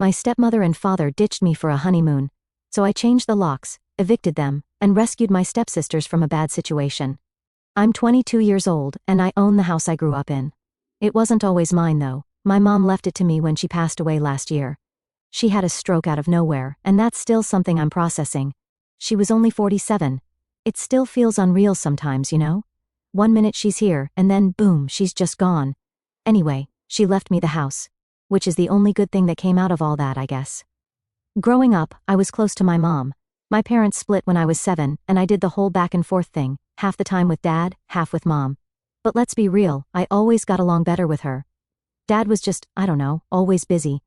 My stepmother and father ditched me for a honeymoon, so I changed the locks, evicted them, and rescued my stepsisters from a bad situation. I'm 22 years old, and I own the house I grew up in. It wasn't always mine though. My mom left it to me when she passed away last year. She had a stroke out of nowhere, and that's still something I'm processing. She was only 47. It still feels unreal sometimes, you know? One minute she's here, and then boom, she's just gone. Anyway, she left me the house. Which is the only good thing that came out of all that, I guess. Growing up, I was close to my mom. My parents split when I was 7, and I did the whole back and forth thing, half the time with dad, half with mom. But let's be real, I always got along better with her. Dad was just, I don't know, always busy.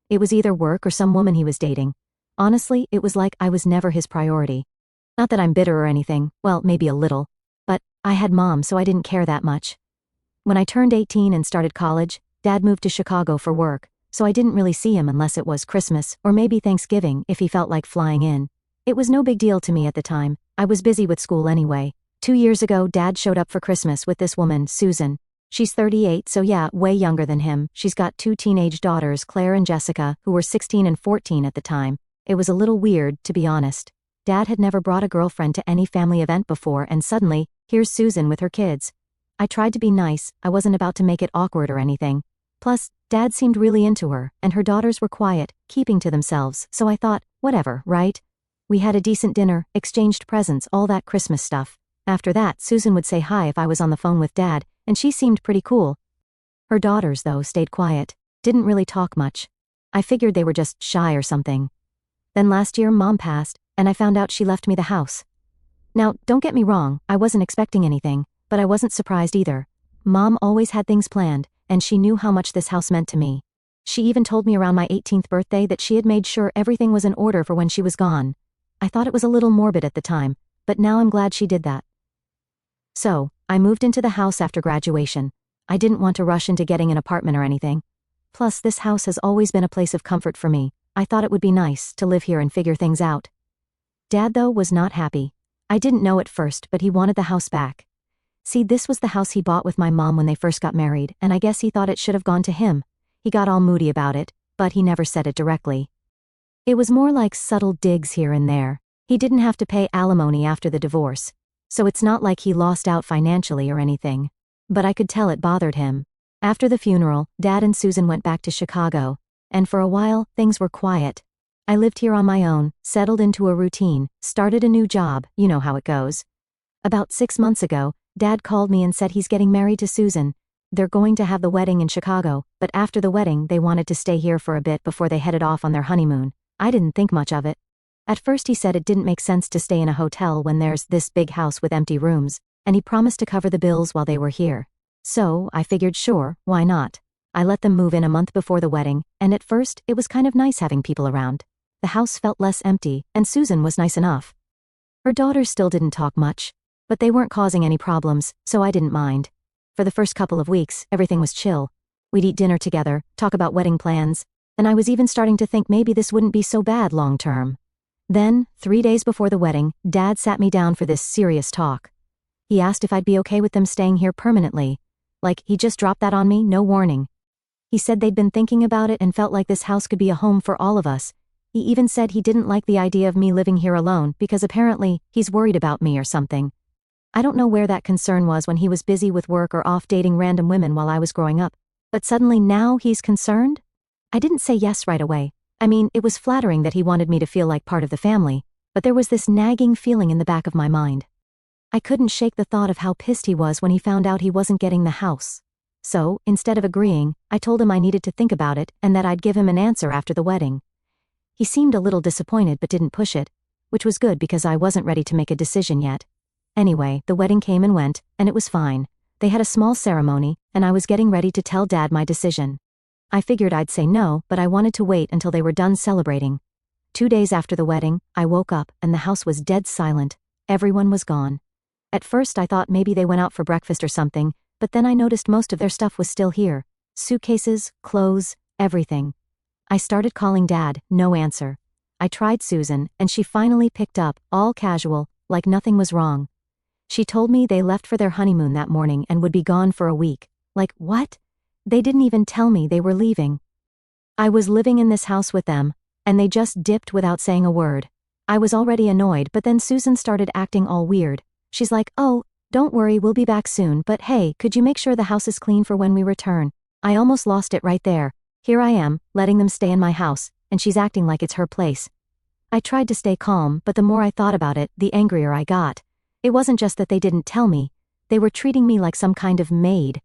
It was either work or some woman he was dating. Honestly, it was like I was never his priority. Not that I'm bitter or anything, well, maybe a little. But I had mom, so I didn't care that much. When I turned 18 and started college, Dad moved to Chicago for work, so I didn't really see him unless it was Christmas or maybe Thanksgiving if he felt like flying in. It was no big deal to me at the time. I was busy with school anyway. 2 years ago, Dad showed up for Christmas with this woman, Susan. She's 38, so yeah, way younger than him. She's got 2 teenage daughters, Claire and Jessica, who were 16 and 14 at the time. It was a little weird, to be honest. Dad had never brought a girlfriend to any family event before, and suddenly, here's Susan with her kids. I tried to be nice, I wasn't about to make it awkward or anything. Plus, Dad seemed really into her, and her daughters were quiet, keeping to themselves, so I thought, whatever, right? We had a decent dinner, exchanged presents, all that Christmas stuff. After that, Susan would say hi if I was on the phone with Dad, and she seemed pretty cool. Her daughters, though, stayed quiet, didn't really talk much. I figured they were just shy or something. Then last year, Mom passed, and I found out she left me the house. Now, don't get me wrong, I wasn't expecting anything, but I wasn't surprised either. Mom always had things planned, and she knew how much this house meant to me. She even told me around my 18th birthday that she had made sure everything was in order for when she was gone. I thought it was a little morbid at the time, but now I'm glad she did that. So, I moved into the house after graduation. I didn't want to rush into getting an apartment or anything. Plus, this house has always been a place of comfort for me. I thought it would be nice to live here and figure things out. Dad, though, was not happy. I didn't know at first, but he wanted the house back. See, this was the house he bought with my mom when they first got married, and I guess he thought it should have gone to him. He got all moody about it, but he never said it directly. It was more like subtle digs here and there. He didn't have to pay alimony after the divorce, so it's not like he lost out financially or anything. But I could tell it bothered him. After the funeral, Dad and Susan went back to Chicago, and for a while, things were quiet. I lived here on my own, settled into a routine, started a new job, you know how it goes. About 6 months ago, Dad called me and said he's getting married to Susan. They're going to have the wedding in Chicago, but after the wedding they wanted to stay here for a bit before they headed off on their honeymoon. I didn't think much of it. At first he said it didn't make sense to stay in a hotel when there's this big house with empty rooms, and he promised to cover the bills while they were here. So, I figured sure, why not? I let them move in a month before the wedding, and at first, it was kind of nice having people around. The house felt less empty, and Susan was nice enough. Her daughters still didn't talk much, but they weren't causing any problems, so I didn't mind. For the first couple of weeks, everything was chill. We'd eat dinner together, talk about wedding plans, and I was even starting to think maybe this wouldn't be so bad long term. Then, 3 days before the wedding, Dad sat me down for this serious talk. He asked if I'd be okay with them staying here permanently. Like, he just dropped that on me, no warning. He said they'd been thinking about it and felt like this house could be a home for all of us. He even said he didn't like the idea of me living here alone because apparently, he's worried about me or something. I don't know where that concern was when he was busy with work or off dating random women while I was growing up, but suddenly now he's concerned? I didn't say yes right away. I mean, it was flattering that he wanted me to feel like part of the family, but there was this nagging feeling in the back of my mind. I couldn't shake the thought of how pissed he was when he found out he wasn't getting the house. So, instead of agreeing, I told him I needed to think about it and that I'd give him an answer after the wedding. He seemed a little disappointed but didn't push it, which was good because I wasn't ready to make a decision yet. Anyway, the wedding came and went, and it was fine. They had a small ceremony, and I was getting ready to tell Dad my decision. I figured I'd say no, but I wanted to wait until they were done celebrating. 2 days after the wedding, I woke up, and the house was dead silent. Everyone was gone. At first I thought maybe they went out for breakfast or something, but then I noticed most of their stuff was still here. Suitcases, clothes, everything. I started calling Dad, no answer. I tried Susan, and she finally picked up, all casual, like nothing was wrong. She told me they left for their honeymoon that morning and would be gone for a week. Like, what? They didn't even tell me they were leaving. I was living in this house with them, and they just dipped without saying a word. I was already annoyed, but then Susan started acting all weird. She's like, "Oh, don't worry, we'll be back soon, but hey, could you make sure the house is clean for when we return?" I almost lost it right there. Here I am, letting them stay in my house, and she's acting like it's her place. I tried to stay calm, but the more I thought about it, the angrier I got. It wasn't just that they didn't tell me, they were treating me like some kind of maid.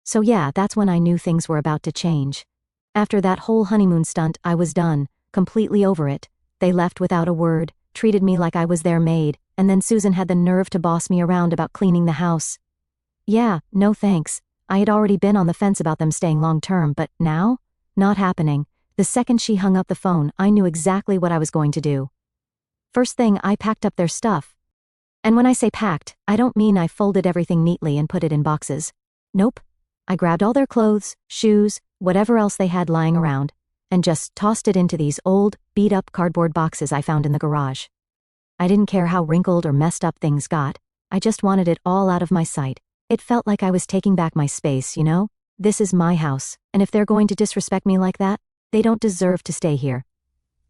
So yeah, that's when I knew things were about to change. After that whole honeymoon stunt, I was done, completely over it. They left without a word, treated me like I was their maid, and then Susan had the nerve to boss me around about cleaning the house. Yeah, no thanks. I had already been on the fence about them staying long term, but now? Not happening. The second she hung up the phone, I knew exactly what I was going to do. First thing, I packed up their stuff. And when I say packed, I don't mean I folded everything neatly and put it in boxes. Nope. I grabbed all their clothes, shoes, whatever else they had lying around, and just tossed it into these old, beat-up cardboard boxes I found in the garage. I didn't care how wrinkled or messed up things got. I just wanted it all out of my sight. It felt like I was taking back my space, you know? This is my house, and if they're going to disrespect me like that, they don't deserve to stay here.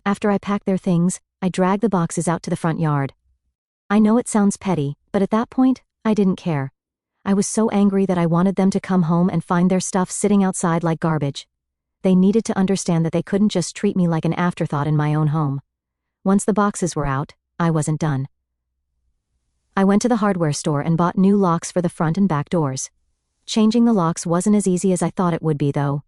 After I packed their things, I dragged the boxes out to the front yard. I know it sounds petty, but at that point, I didn't care. I was so angry that I wanted them to come home and find their stuff sitting outside like garbage. They needed to understand that they couldn't just treat me like an afterthought in my own home. Once the boxes were out, I wasn't done. I went to the hardware store and bought new locks for the front and back doors. Changing the locks wasn't as easy as I thought it would be, though.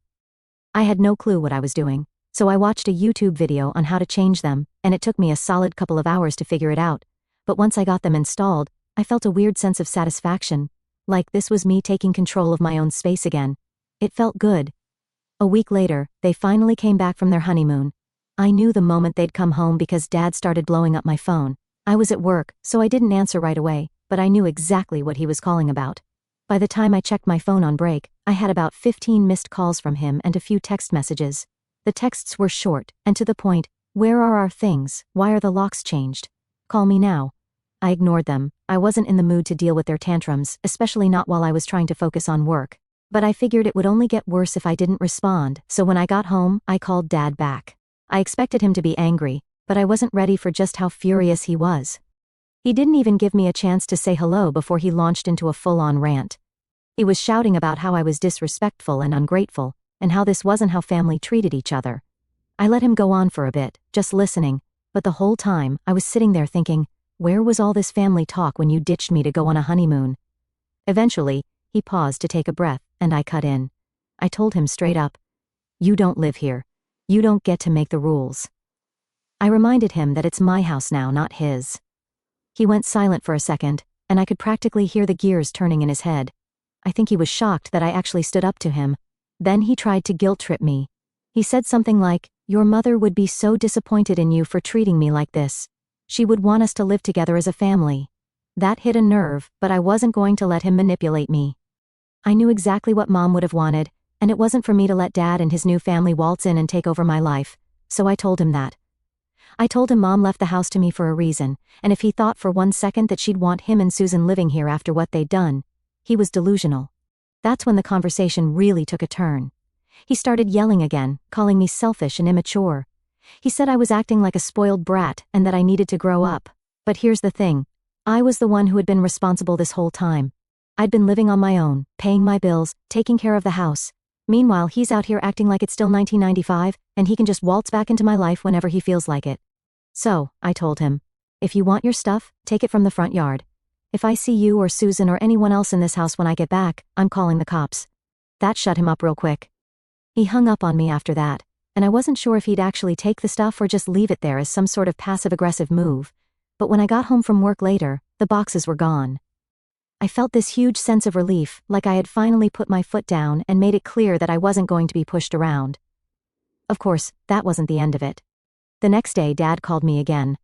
I had no clue what I was doing, so I watched a YouTube video on how to change them, and it took me a solid couple of hours to figure it out. But once I got them installed, I felt a weird sense of satisfaction, like this was me taking control of my own space again. It felt good. A week later, they finally came back from their honeymoon. I knew the moment they'd come home because Dad started blowing up my phone. I was at work, so I didn't answer right away, but I knew exactly what he was calling about. By the time I checked my phone on break, I had about 15 missed calls from him and a few text messages. The texts were short and to the point. "Where are our things? Why are the locks changed? Call me now." I ignored them. I wasn't in the mood to deal with their tantrums, especially not while I was trying to focus on work. But I figured it would only get worse if I didn't respond, so when I got home, I called Dad back. I expected him to be angry, but I wasn't ready for just how furious he was. He didn't even give me a chance to say hello before he launched into a full-on rant. He was shouting about how I was disrespectful and ungrateful, and how this wasn't how family treated each other. I let him go on for a bit, just listening, but the whole time, I was sitting there thinking, where was all this family talk when you ditched me to go on a honeymoon? Eventually, he paused to take a breath, and I cut in. I told him straight up, "You don't live here. You don't get to make the rules." I reminded him that it's my house now, not his. He went silent for a second, and I could practically hear the gears turning in his head. I think he was shocked that I actually stood up to him. Then he tried to guilt-trip me. He said something like, "Your mother would be so disappointed in you for treating me like this. She would want us to live together as a family." That hit a nerve, but I wasn't going to let him manipulate me. I knew exactly what Mom would have wanted, and it wasn't for me to let Dad and his new family waltz in and take over my life, so I told him that. I told him Mom left the house to me for a reason, and if he thought for 1 second that she'd want him and Susan living here after what they'd done, he was delusional. That's when the conversation really took a turn. He started yelling again, calling me selfish and immature. He said I was acting like a spoiled brat and that I needed to grow up. But here's the thing. I was the one who had been responsible this whole time. I'd been living on my own, paying my bills, taking care of the house. Meanwhile, he's out here acting like it's still 1995, and he can just waltz back into my life whenever he feels like it. So, I told him, "If you want your stuff, take it from the front yard. If I see you or Susan or anyone else in this house when I get back, I'm calling the cops." That shut him up real quick. He hung up on me after that, and I wasn't sure if he'd actually take the stuff or just leave it there as some sort of passive-aggressive move. But when I got home from work later, the boxes were gone. I felt this huge sense of relief, like I had finally put my foot down and made it clear that I wasn't going to be pushed around. Of course, that wasn't the end of it. The next day, Dad called me again.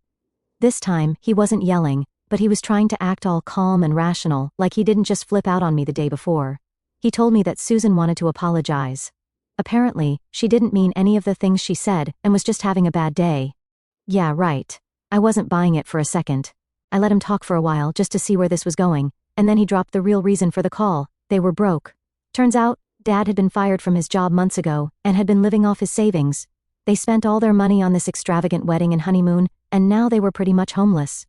This time, he wasn't yelling, but he was trying to act all calm and rational, like he didn't just flip out on me the day before. He told me that Susan wanted to apologize. Apparently, she didn't mean any of the things she said and was just having a bad day. Yeah, right. I wasn't buying it for a second. I let him talk for a while just to see where this was going, and then he dropped the real reason for the call. They were broke. Turns out, Dad had been fired from his job months ago and had been living off his savings. They spent all their money on this extravagant wedding and honeymoon, and now they were pretty much homeless.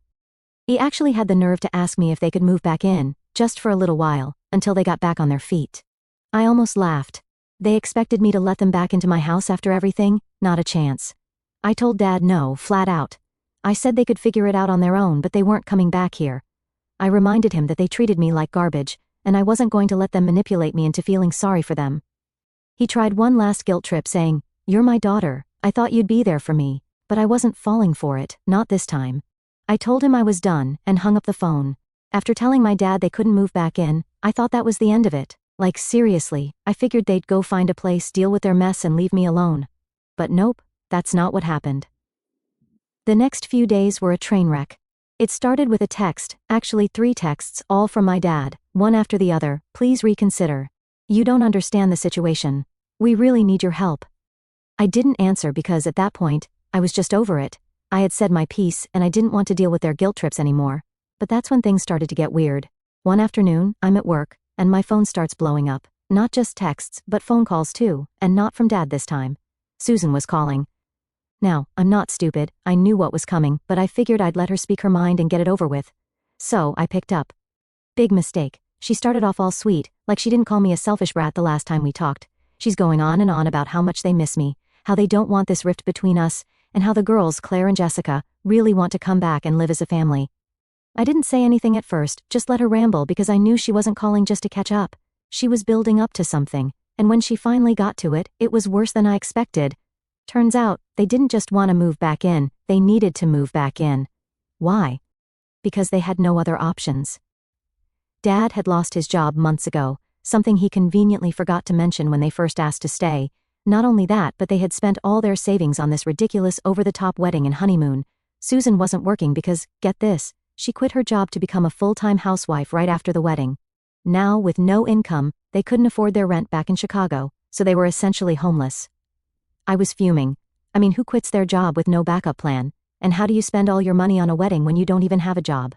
He actually had the nerve to ask me if they could move back in, just for a little while, until they got back on their feet. I almost laughed. They expected me to let them back into my house after everything? Not a chance. I told Dad no, flat out. I said they could figure it out on their own, but they weren't coming back here. I reminded him that they treated me like garbage, and I wasn't going to let them manipulate me into feeling sorry for them. He tried one last guilt trip saying, "You're my daughter, I thought you'd be there for me," but I wasn't falling for it, not this time. I told him I was done, and hung up the phone. After telling my dad they couldn't move back in, I thought that was the end of it. Like seriously, I figured they'd go find a place, deal with their mess and leave me alone. But nope, that's not what happened. The next few days were a train wreck. It started with a text, actually 3 texts, all from my dad, one after the other. "Please reconsider. You don't understand the situation. We really need your help." I didn't answer because at that point, I was just over it. I had said my piece and I didn't want to deal with their guilt trips anymore. But that's when things started to get weird. One afternoon, I'm at work, and my phone starts blowing up. Not just texts, but phone calls too, and not from Dad this time. Susan was calling. Now, I'm not stupid, I knew what was coming, but I figured I'd let her speak her mind and get it over with. So, I picked up. Big mistake. She started off all sweet, like she didn't call me a selfish brat the last time we talked. She's going on and on about how much they miss me, how they don't want this rift between us, and how the girls, Claire and Jessica, really want to come back and live as a family. I didn't say anything at first, just let her ramble because I knew she wasn't calling just to catch up. She was building up to something, and when she finally got to it, it was worse than I expected. Turns out, they didn't just want to move back in, they needed to move back in. Why? Because they had no other options. Dad had lost his job months ago, something he conveniently forgot to mention when they first asked to stay. Not only that, but they had spent all their savings on this ridiculous over-the-top wedding and honeymoon. Susan wasn't working because, get this, she quit her job to become a full-time housewife right after the wedding. Now, with no income, they couldn't afford their rent back in Chicago, so they were essentially homeless. I was fuming. I mean, who quits their job with no backup plan? And how do you spend all your money on a wedding when you don't even have a job?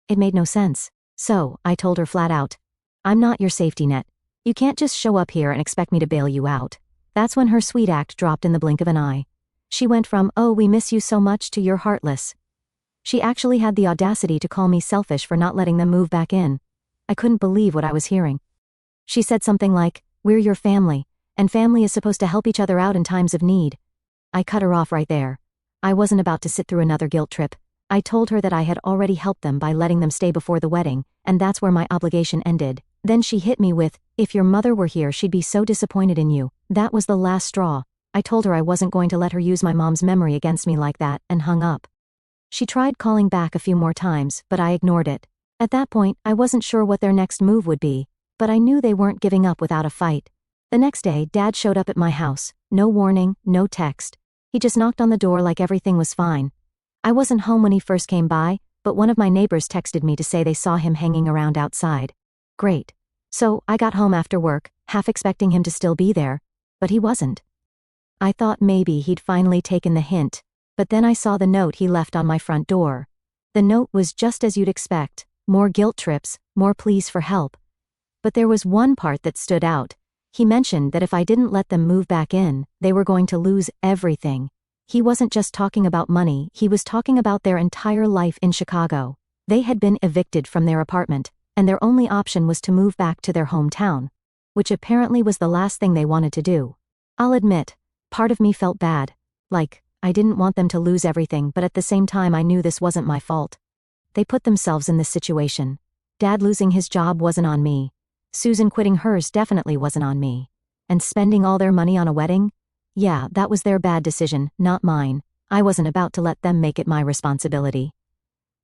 It made no sense. So, I told her flat out, "I'm not your safety net. You can't just show up here and expect me to bail you out." That's when her sweet act dropped in the blink of an eye. She went from, "Oh, we miss you so much," to "You're heartless." She actually had the audacity to call me selfish for not letting them move back in. I couldn't believe what I was hearing. She said something like, "We're your family, and family is supposed to help each other out in times of need." I cut her off right there. I wasn't about to sit through another guilt trip. I told her that I had already helped them by letting them stay before the wedding, and that's where my obligation ended. Then she hit me with, "If your mother were here, she'd be so disappointed in you." That was the last straw. I told her I wasn't going to let her use my mom's memory against me like that, and hung up. She tried calling back a few more times, but I ignored it. At that point, I wasn't sure what their next move would be, but I knew they weren't giving up without a fight. The next day, Dad showed up at my house. No warning, no text. He just knocked on the door like everything was fine. I wasn't home when he first came by, but one of my neighbors texted me to say they saw him hanging around outside. Great. So, I got home after work, half expecting him to still be there, but he wasn't. I thought maybe he'd finally taken the hint, but then I saw the note he left on my front door. The note was just as you'd expect, more guilt trips, more pleas for help. But there was one part that stood out. He mentioned that if I didn't let them move back in, they were going to lose everything. He wasn't just talking about money, he was talking about their entire life in Chicago. They had been evicted from their apartment, and their only option was to move back to their hometown, which apparently was the last thing they wanted to do. I'll admit, part of me felt bad. Like, I didn't want them to lose everything, but at the same time I knew this wasn't my fault. They put themselves in this situation. Dad losing his job wasn't on me. Susan quitting hers definitely wasn't on me. And spending all their money on a wedding? Yeah, that was their bad decision, not mine. I wasn't about to let them make it my responsibility.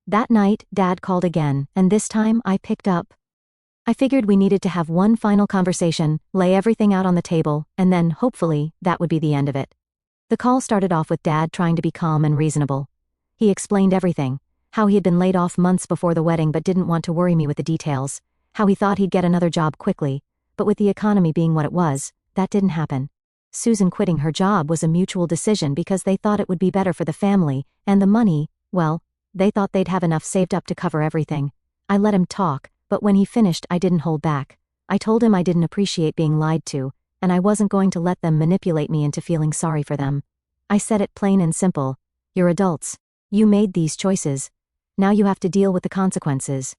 That night, Dad called again, and this time I picked up. I figured we needed to have one final conversation, lay everything out on the table, and then, hopefully, that would be the end of it. The call started off with Dad trying to be calm and reasonable. He explained everything. How he had been laid off months before the wedding but didn't want to worry me with the details. How he thought he'd get another job quickly, but with the economy being what it was, that didn't happen. Susan quitting her job was a mutual decision because they thought it would be better for the family, and the money, well, they thought they'd have enough saved up to cover everything. I let him talk, but when he finished I didn't hold back. I told him I didn't appreciate being lied to, and I wasn't going to let them manipulate me into feeling sorry for them. I said it plain and simple. You're adults. You made these choices. Now you have to deal with the consequences.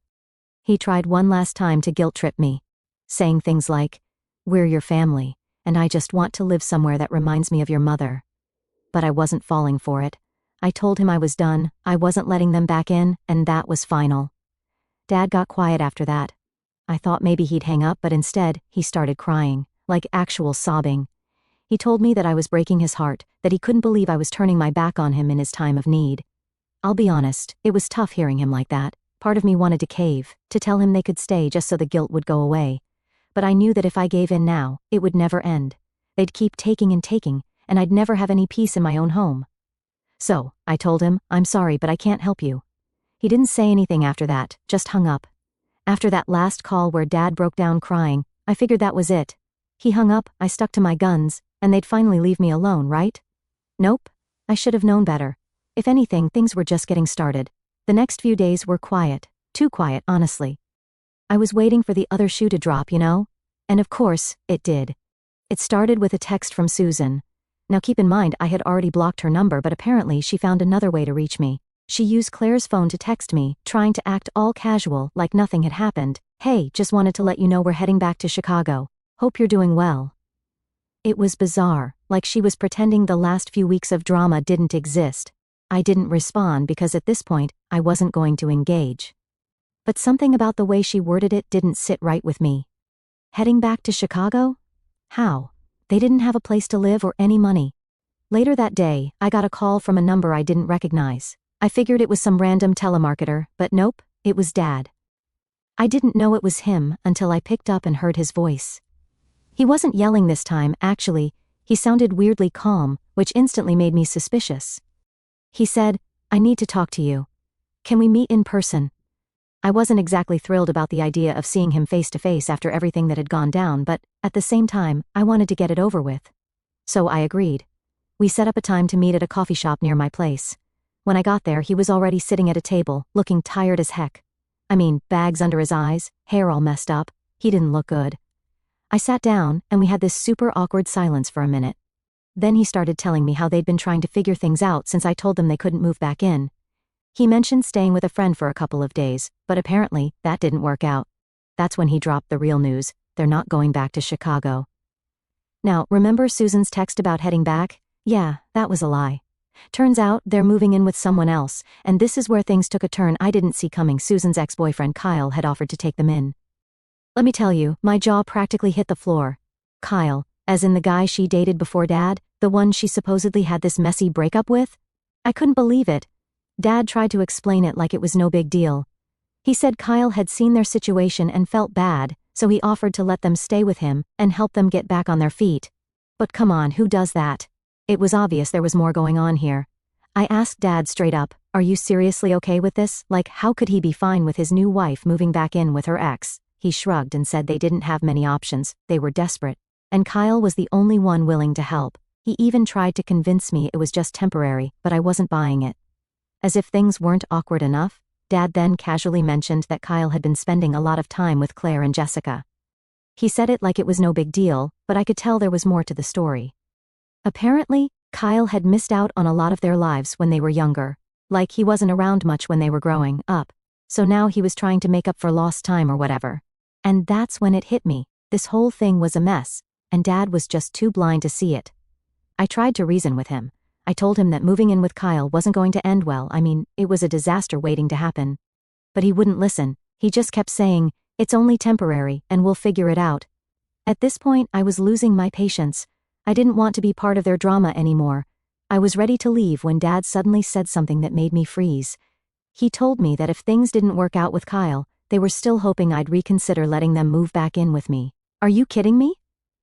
He tried one last time to guilt trip me, saying things like, "We're your family, and I just want to live somewhere that reminds me of your mother." But I wasn't falling for it. I told him I was done, I wasn't letting them back in, and that was final. Dad got quiet after that. I thought maybe he'd hang up, but instead, he started crying, like actual sobbing. He told me that I was breaking his heart, that he couldn't believe I was turning my back on him in his time of need. I'll be honest, it was tough hearing him like that. Part of me wanted to cave, to tell him they could stay just so the guilt would go away. But I knew that if I gave in now, it would never end. They'd keep taking, and I'd never have any peace in my own home. So, I told him, "I'm sorry, but I can't help you." He didn't say anything after that, just hung up. After that last call where Dad broke down crying, I figured that was it. He hung up, I stuck to my guns, and they'd finally leave me alone, right? Nope. I should have known better. If anything, things were just getting started. The next few days were quiet. Too quiet, honestly. I was waiting for the other shoe to drop, you know? And of course, it did. It started with a text from Susan. Now keep in mind I had already blocked her number, but apparently she found another way to reach me. She used Claire's phone to text me, trying to act all casual, like nothing had happened. "Hey, just wanted to let you know we're heading back to Chicago. Hope you're doing well." It was bizarre, like she was pretending the last few weeks of drama didn't exist. I didn't respond because at this point, I wasn't going to engage. But something about the way she worded it didn't sit right with me. Heading back to Chicago? How? They didn't have a place to live or any money. Later that day, I got a call from a number I didn't recognize. I figured it was some random telemarketer, but nope, it was Dad. I didn't know it was him until I picked up and heard his voice. He wasn't yelling this time, actually. He sounded weirdly calm, which instantly made me suspicious. He said, "I need to talk to you. Can we meet in person?" I wasn't exactly thrilled about the idea of seeing him face to face after everything that had gone down, but at the same time, I wanted to get it over with. So I agreed. We set up a time to meet at a coffee shop near my place. When I got there, he was already sitting at a table, looking tired as heck. I mean, bags under his eyes, hair all messed up. He didn't look good. I sat down, and we had this super awkward silence for a minute. Then he started telling me how they'd been trying to figure things out since I told them they couldn't move back in. He mentioned staying with a friend for a couple of days, but apparently, that didn't work out. That's when he dropped the real news. They're not going back to Chicago. Now, remember Susan's text about heading back? Yeah, that was a lie. Turns out, they're moving in with someone else, and this is where things took a turn I didn't see coming. Susan's ex-boyfriend Kyle had offered to take them in. Let me tell you, my jaw practically hit the floor. Kyle, as in the guy she dated before Dad, the one she supposedly had this messy breakup with? I couldn't believe it. Dad tried to explain it like it was no big deal. He said Kyle had seen their situation and felt bad, so he offered to let them stay with him and help them get back on their feet. But come on, who does that? It was obvious there was more going on here. I asked Dad straight up, "Are you seriously okay with this? Like, how could he be fine with his new wife moving back in with her ex?" He shrugged and said they didn't have many options, they were desperate. And Kyle was the only one willing to help. He even tried to convince me it was just temporary, but I wasn't buying it. As if things weren't awkward enough, Dad then casually mentioned that Kyle had been spending a lot of time with Claire and Jessica. He said it like it was no big deal, but I could tell there was more to the story. Apparently, Kyle had missed out on a lot of their lives when they were younger. Like he wasn't around much when they were growing up. So now he was trying to make up for lost time or whatever. And that's when it hit me. This whole thing was a mess, and Dad was just too blind to see it. I tried to reason with him. I told him that moving in with Kyle wasn't going to end well. I mean, it was a disaster waiting to happen. But he wouldn't listen. He just kept saying, "It's only temporary, and we'll figure it out." At this point, I was losing my patience. I didn't want to be part of their drama anymore. I was ready to leave when Dad suddenly said something that made me freeze. He told me that if things didn't work out with Kyle, they were still hoping I'd reconsider letting them move back in with me. Are you kidding me?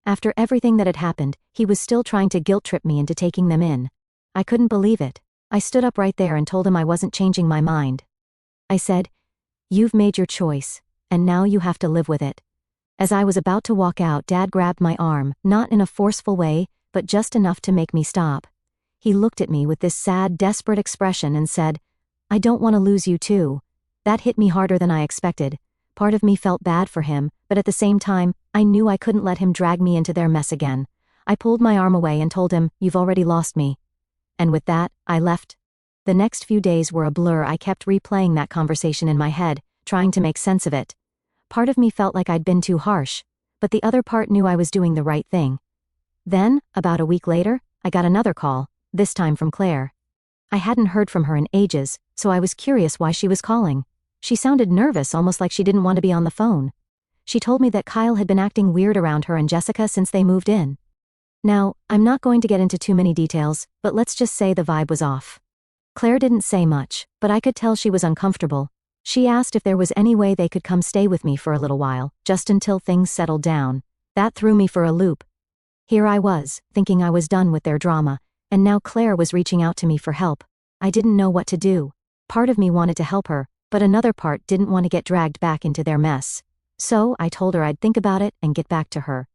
After everything that had happened, he was still trying to guilt-trip me into taking them in. I couldn't believe it. I stood up right there and told him I wasn't changing my mind. I said, "You've made your choice, and now you have to live with it." As I was about to walk out, Dad grabbed my arm, not in a forceful way, but just enough to make me stop. He looked at me with this sad, desperate expression and said, "I don't want to lose you too." That hit me harder than I expected. Part of me felt bad for him, but at the same time, I knew I couldn't let him drag me into their mess again. I pulled my arm away and told him, "You've already lost me." And with that, I left. The next few days were a blur. I kept replaying that conversation in my head, trying to make sense of it. Part of me felt like I'd been too harsh, but the other part knew I was doing the right thing. Then, about a week later, I got another call, this time from Claire. I hadn't heard from her in ages, so I was curious why she was calling. She sounded nervous, almost like she didn't want to be on the phone. She told me that Kyle had been acting weird around her and Jessica since they moved in. Now, I'm not going to get into too many details, but let's just say the vibe was off. Claire didn't say much, but I could tell she was uncomfortable. She asked if there was any way they could come stay with me for a little while, just until things settled down. That threw me for a loop. Here I was, thinking I was done with their drama, and now Claire was reaching out to me for help. I didn't know what to do. Part of me wanted to help her, but another part didn't want to get dragged back into their mess. So I told her I'd think about it and get back to her.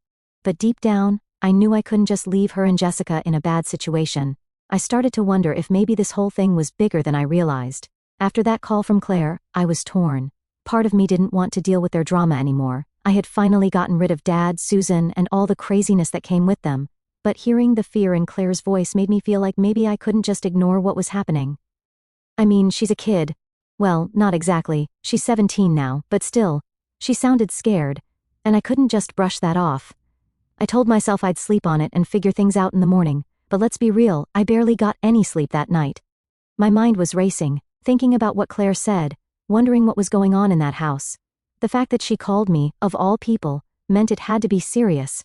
But deep down, I knew I couldn't just leave her and Jessica in a bad situation. I started to wonder if maybe this whole thing was bigger than I realized. After that call from Claire, I was torn. Part of me didn't want to deal with their drama anymore. I had finally gotten rid of Dad, Susan, and all the craziness that came with them. But hearing the fear in Claire's voice made me feel like maybe I couldn't just ignore what was happening. I mean, she's a kid. Well, not exactly. She's 17 now, but still. She sounded scared, and I couldn't just brush that off. I told myself I'd sleep on it and figure things out in the morning, but let's be real, I barely got any sleep that night. My mind was racing, thinking about what Claire said, wondering what was going on in that house. The fact that she called me, of all people, meant it had to be serious.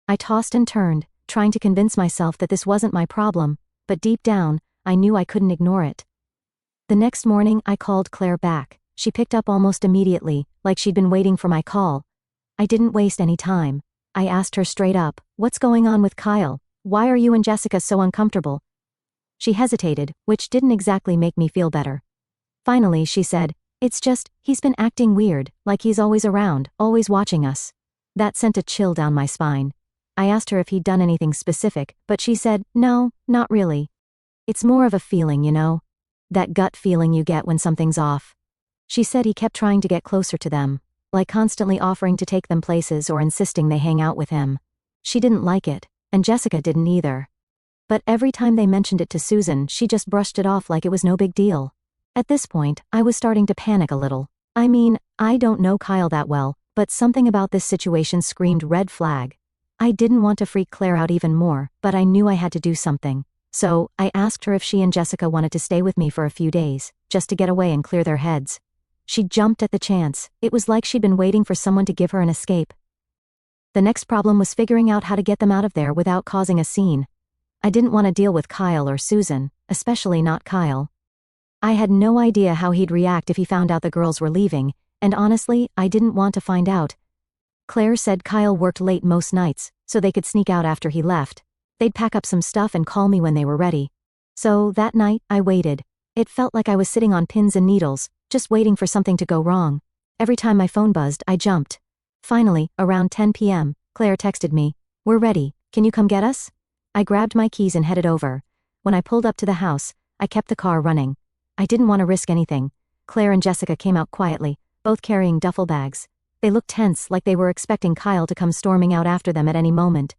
I tossed and turned, trying to convince myself that this wasn't my problem, but deep down, I knew I couldn't ignore it. The next morning, I called Claire back. She picked up almost immediately, like she'd been waiting for my call. I didn't waste any time. I asked her straight up, "What's going on with Kyle? Why are you and Jessica so uncomfortable?" She hesitated, which didn't exactly make me feel better. Finally, she said, "It's just, he's been acting weird, like he's always around, always watching us." That sent a chill down my spine. I asked her if he'd done anything specific, but she said, "No, not really. It's more of a feeling, you know? That gut feeling you get when something's off." She said he kept trying to get closer to them, like constantly offering to take them places or insisting they hang out with him. She didn't like it, and Jessica didn't either. But every time they mentioned it to Susan, she just brushed it off like it was no big deal. At this point, I was starting to panic a little. I mean, I don't know Kyle that well, but something about this situation screamed red flag. I didn't want to freak Claire out even more, but I knew I had to do something. So, I asked her if she and Jessica wanted to stay with me for a few days, just to get away and clear their heads. She jumped at the chance. It was like she'd been waiting for someone to give her an escape. The next problem was figuring out how to get them out of there without causing a scene. I didn't want to deal with Kyle or Susan, especially not Kyle. I had no idea how he'd react if he found out the girls were leaving, and honestly, I didn't want to find out. Claire said Kyle worked late most nights, so they could sneak out after he left. They'd pack up some stuff and call me when they were ready. So, that night, I waited. It felt like I was sitting on pins and needles, just waiting for something to go wrong. Every time my phone buzzed, I jumped. Finally, around 10 p.m., Claire texted me, "We're ready, can you come get us?" I grabbed my keys and headed over. When I pulled up to the house, I kept the car running. I didn't want to risk anything. Claire and Jessica came out quietly, both carrying duffel bags. They looked tense, like they were expecting Kyle to come storming out after them at any moment.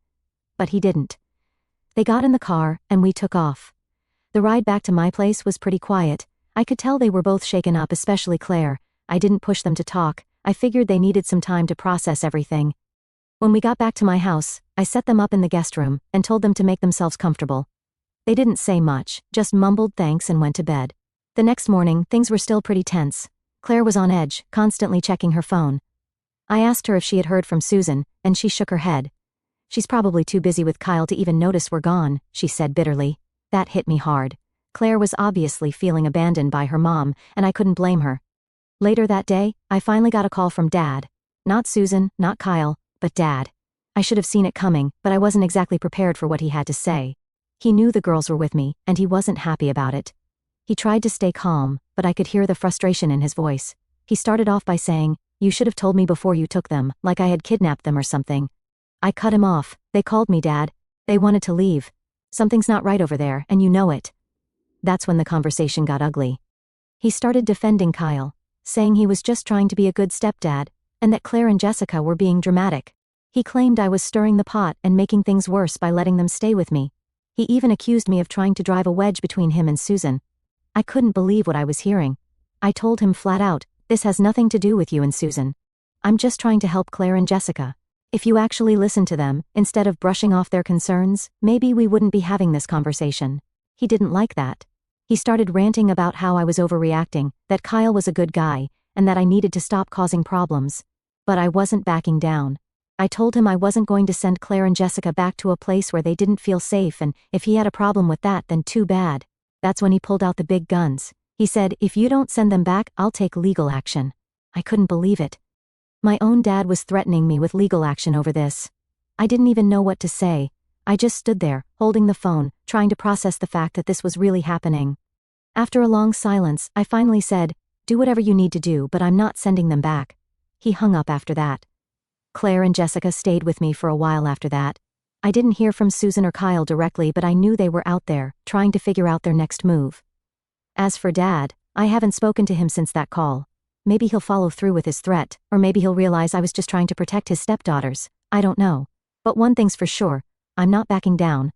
But he didn't. They got in the car, and we took off. The ride back to my place was pretty quiet. I could tell they were both shaken up, especially Claire. I didn't push them to talk. I figured they needed some time to process everything. When we got back to my house, I set them up in the guest room and told them to make themselves comfortable. They didn't say much, just mumbled thanks and went to bed. The next morning, things were still pretty tense. Claire was on edge, constantly checking her phone. I asked her if she had heard from Susan, and she shook her head. "She's probably too busy with Kyle to even notice we're gone," she said bitterly. That hit me hard. Claire was obviously feeling abandoned by her mom, and I couldn't blame her. Later that day, I finally got a call from Dad. Not Susan, not Kyle, but Dad. I should have seen it coming, but I wasn't exactly prepared for what he had to say. He knew the girls were with me, and he wasn't happy about it. He tried to stay calm, but I could hear the frustration in his voice. He started off by saying, "You should have told me before you took them, like I had kidnapped them or something." I cut him off. "They called me, Dad. They wanted to leave. Something's not right over there, and you know it." That's when the conversation got ugly. He started defending Kyle. saying he was just trying to be a good stepdad, and that Claire and Jessica were being dramatic. He claimed I was stirring the pot and making things worse by letting them stay with me. He even accused me of trying to drive a wedge between him and Susan. I couldn't believe what I was hearing. I told him flat out, "This has nothing to do with you and Susan. I'm just trying to help Claire and Jessica. If you actually listened to them, instead of brushing off their concerns, maybe we wouldn't be having this conversation." He didn't like that. He started ranting about how I was overreacting, that Kyle was a good guy, and that I needed to stop causing problems. But I wasn't backing down. I told him I wasn't going to send Claire and Jessica back to a place where they didn't feel safe, and if he had a problem with that, then too bad. That's when he pulled out the big guns. He said, "If you don't send them back, I'll take legal action." I couldn't believe it. My own dad was threatening me with legal action over this. I didn't even know what to say. I just stood there, holding the phone, trying to process the fact that this was really happening. After a long silence, I finally said, "Do whatever you need to do, but I'm not sending them back." He hung up after that. Claire and Jessica stayed with me for a while after that. I didn't hear from Susan or Kyle directly, but I knew they were out there, trying to figure out their next move. As for Dad, I haven't spoken to him since that call. Maybe he'll follow through with his threat, or maybe he'll realize I was just trying to protect his stepdaughters. I don't know. But one thing's for sure, I'm not backing down,